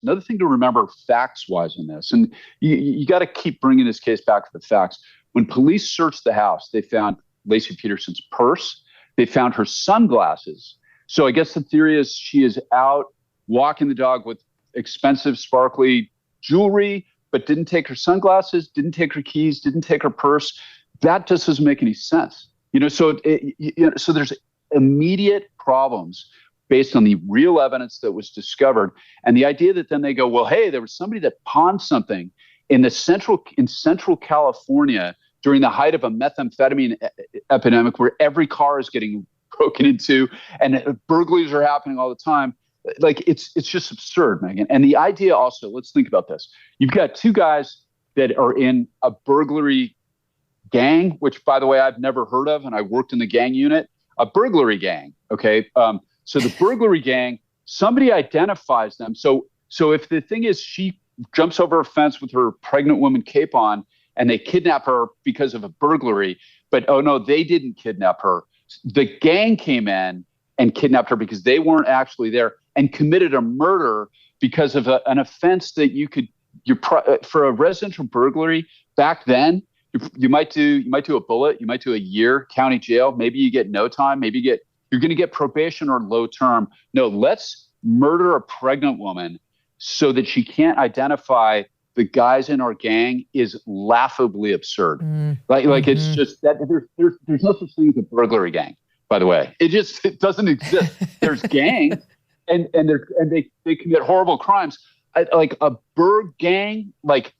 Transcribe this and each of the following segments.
another thing to remember facts-wise in this, and you got to keep bringing this case back to the facts. When police searched the house, they found Laci Peterson's purse. They found her sunglasses. So I guess the theory is she is out walking the dog with expensive, sparkly jewelry, but didn't take her sunglasses, didn't take her keys, didn't take her purse. That just doesn't make any sense. So there's immediate problems based on the real evidence that was discovered. And the idea that then they go, well, hey, there was somebody that pawned something in Central California during the height of a methamphetamine epidemic where every car is getting broken into and burglaries are happening all the time. Like it's just absurd, Megyn. And the idea also, let's think about this. You've got two guys that are in a burglary gang, which by the way, I've never heard of. And I worked in the gang unit, a burglary gang. Okay. So the burglary gang, somebody identifies them. So if the thing is she jumps over a fence with her pregnant woman cape on and they kidnap her because of a burglary, but oh no, they didn't kidnap her. The gang came in and kidnapped her because they weren't actually there and committed a murder because of an offense that for a residential burglary back then, you might do a bullet, you might do a year county jail, maybe you get no time, you're going to get probation or low term. No, let's murder a pregnant woman so that she can't identify the guys in our gang is laughably absurd. Like it's just that there's no such thing as a burglary gang, by the way. It doesn't exist. There's gangs and they commit horrible crimes. Like a burg gang, that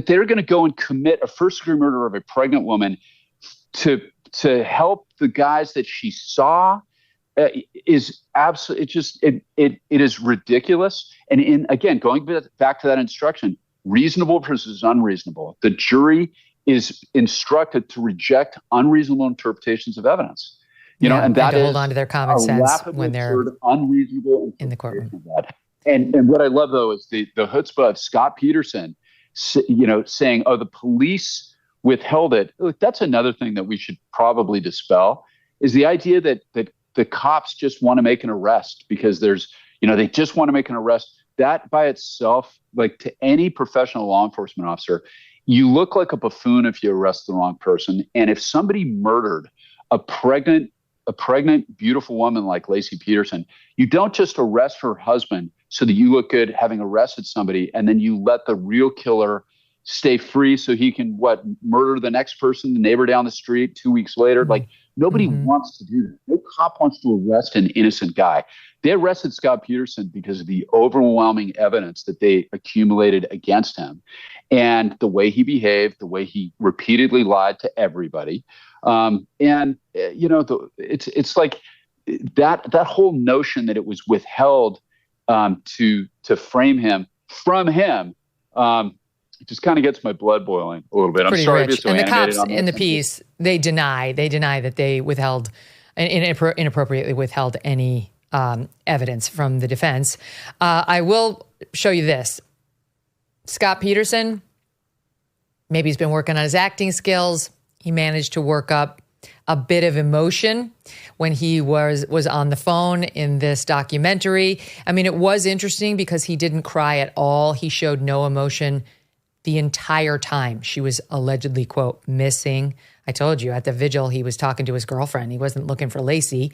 they're going to go and commit a first-degree murder of a pregnant woman to help the guys that she saw is absolutely it is ridiculous. And again, going back to that instruction, reasonable versus unreasonable. The jury is instructed to reject unreasonable interpretations of evidence. And that is hold on to their common sense when they're unreasonable in the courtroom. And what I love though is the chutzpah of Scott Peterson, saying, "Oh, the police withheld it." Look, that's another thing that we should probably dispel is the idea that the cops just want to make an arrest because they just want to make an arrest. That by itself, like to any professional law enforcement officer, you look like a buffoon if you arrest the wrong person. And if somebody murdered a pregnant, beautiful woman like Laci Peterson, you don't just arrest her husband so that you look good having arrested somebody, and then you let the real killer stay free so he can murder the next person, the neighbor down the street 2 weeks later. Like nobody wants to do that. No cop wants to arrest an innocent guy. They arrested Scott Peterson because of the overwhelming evidence that they accumulated against him and the way he behaved, the way he repeatedly lied to everybody. It's like that whole notion that it was withheld to frame him from him. It just kind of gets my blood boiling a little bit. I'm sorry. Rich. And the cops in the piece, they deny that they withheld inappropriately withheld any evidence from the defense. I will show you this. Scott Peterson, maybe he's been working on his acting skills. He managed to work up a bit of emotion when he was on the phone in this documentary. I mean, it was interesting because he didn't cry at all. He showed no emotion the entire time she was allegedly, quote, missing. I told you at the vigil, he was talking to his girlfriend. He wasn't looking for Laci.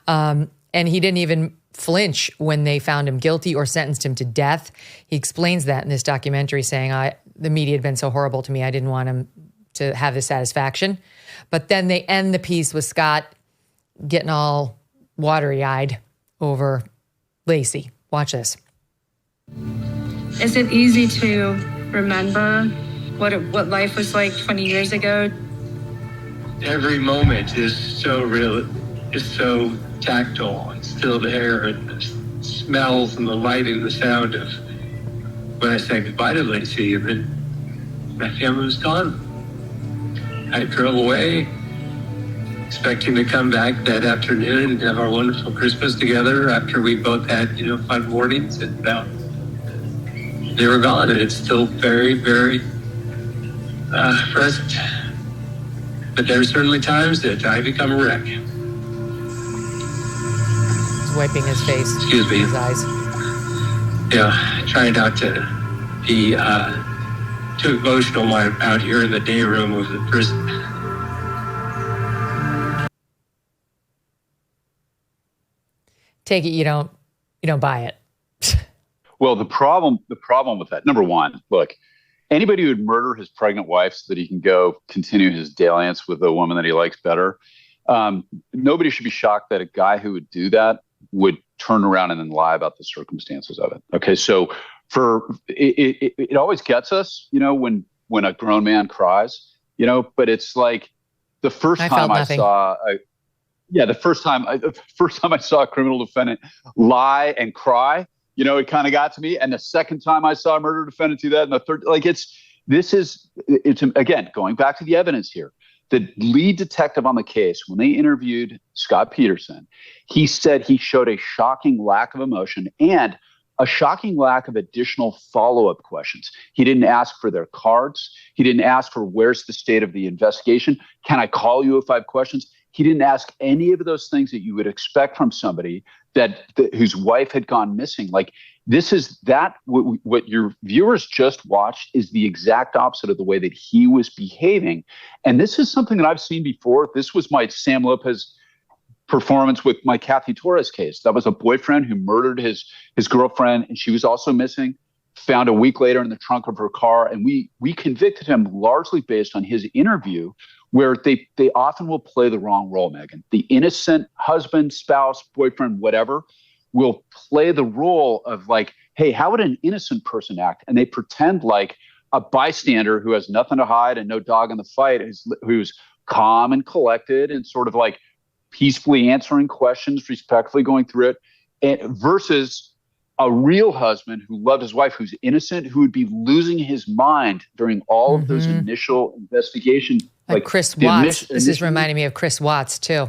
And he didn't even flinch when they found him guilty or sentenced him to death. He explains that in this documentary, saying, the media had been so horrible to me, I didn't want him to have the satisfaction. But then they end the piece with Scott getting all watery-eyed over Laci. Watch this. Is it easy to remember what life was like 20 years ago? Every moment is so real, is so tactile, and still there, and the smells and the light and the sound of when I said goodbye to Laci, and then my family was gone. I drove away, expecting to come back that afternoon and have our wonderful Christmas together after we both had, fun mornings, and they were gone, and it's still very, very present. But there are certainly times that I become a wreck. He's wiping his face. Excuse me. His eyes. try not to be too emotional while I'm out here in the day room of the prison. Take it you don't buy it. Well, the problem with that, number one, look, anybody who would murder his pregnant wife so that he can go continue his dalliance with a woman that he likes better, nobody should be shocked that a guy who would do that would turn around and then lie about the circumstances of it. Okay, so it always gets us, when a grown man cries, but it's like the first time I saw a criminal defendant lie and cry, it kind of got to me. And the second time I saw a murder defendant do that, and the third, it's again, going back to the evidence here. The lead detective on the case, when they interviewed Scott Peterson, he said he showed a shocking lack of emotion and a shocking lack of additional follow-up questions. He didn't ask for their cards. He didn't ask for where's the state of the investigation. Can I call you if I have questions? He didn't ask any of those things that you would expect from somebody whose wife had gone missing. What your viewers just watched is the exact opposite of the way that he was behaving. And this is something that I've seen before. This was my Sam Lopez performance with my Kathy Torres case. That was a boyfriend who murdered his girlfriend, and she was also missing, found a week later in the trunk of her car. And we convicted him largely based on his interview, where they often will play the wrong role, Megyn. The innocent husband, spouse, boyfriend, whatever, will play the role of hey, how would an innocent person act? And they pretend like a bystander who has nothing to hide and no dog in the fight, who's calm and collected and sort of peacefully answering questions, respectfully going through it, versus a real husband who loved his wife, who's innocent, who would be losing his mind during all of those initial investigations. Like Chris Watts. This is reminding me of Chris Watts too.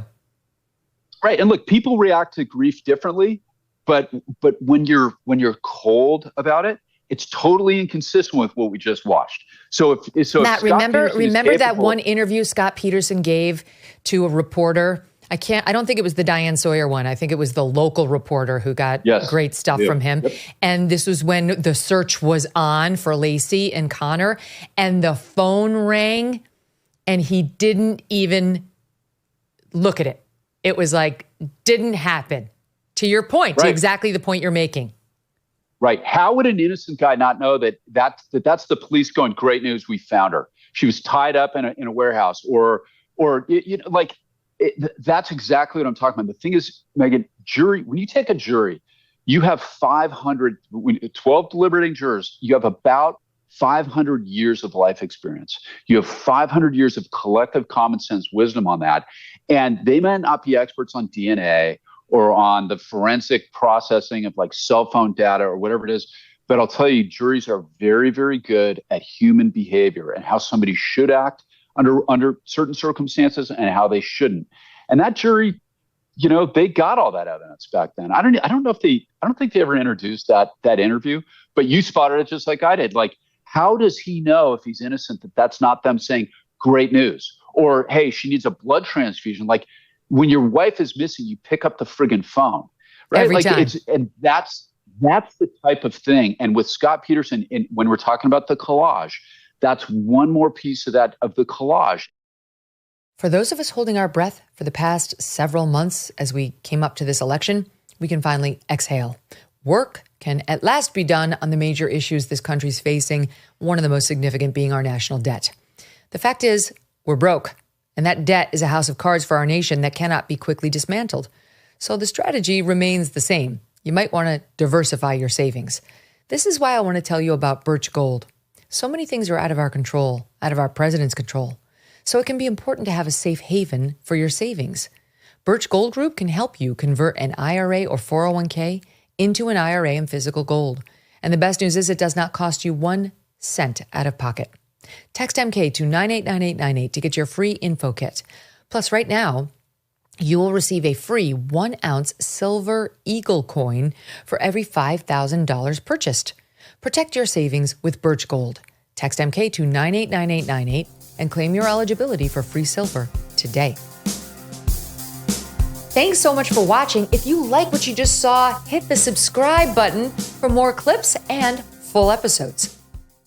Right. And look, people react to grief differently, but when you're cold about it, it's totally inconsistent with what we just watched. Matt, remember that one interview Scott Peterson gave to a reporter? I don't think it was the Diane Sawyer one. I think it was the local reporter who got great stuff from him. Yep. And this was when the search was on for Laci and Connor, and the phone rang and he didn't even look at it. It was didn't happen. To your point, to exactly the point you're making. Right. How would an innocent guy not know that's the police going, great news, we found her. She was tied up in a warehouse or that's exactly what I'm talking about. The thing is, Megyn, when you take a jury, you have 12 deliberating jurors, you have about 500 years of life experience. You have 500 years of collective common sense wisdom on that. And they may not be experts on DNA or on the forensic processing of cell phone data or whatever it is. But I'll tell you, juries are very, very good at human behavior and how somebody should act under certain circumstances and how they shouldn't. And that jury, they got all that evidence back then. I don't think they ever introduced that interview, but you spotted it just like I did. How does he know if he's innocent that's not them saying great news, or hey, she needs a blood transfusion? When your wife is missing, you pick up the friggin' phone, right? Every time. That's the type of thing. And with Scott Peterson, when we're talking about the collage, that's one more piece of the collage. For those of us holding our breath for the past several months as we came up to this election, we can finally exhale. Work can at last be done on the major issues this country's facing, one of the most significant being our national debt. The fact is, we're broke, and that debt is a house of cards for our nation that cannot be quickly dismantled. So the strategy remains the same. You might want to diversify your savings. This is why I want to tell you about Birch Gold. So many things are out of our control, out of our president's control. So it can be important to have a safe haven for your savings. Birch Gold Group can help you convert an IRA or 401k into an IRA in physical gold. And the best news is it does not cost you 1 cent out of pocket. Text MK to 989898 to get your free info kit. Plus, right now, you will receive a free 1-ounce silver eagle coin for every $5,000 purchased. Protect your savings with Birch Gold. Text MK to 989898 and claim your eligibility for free silver today. Thanks so much for watching. If you like what you just saw, hit the subscribe button for more clips and full episodes.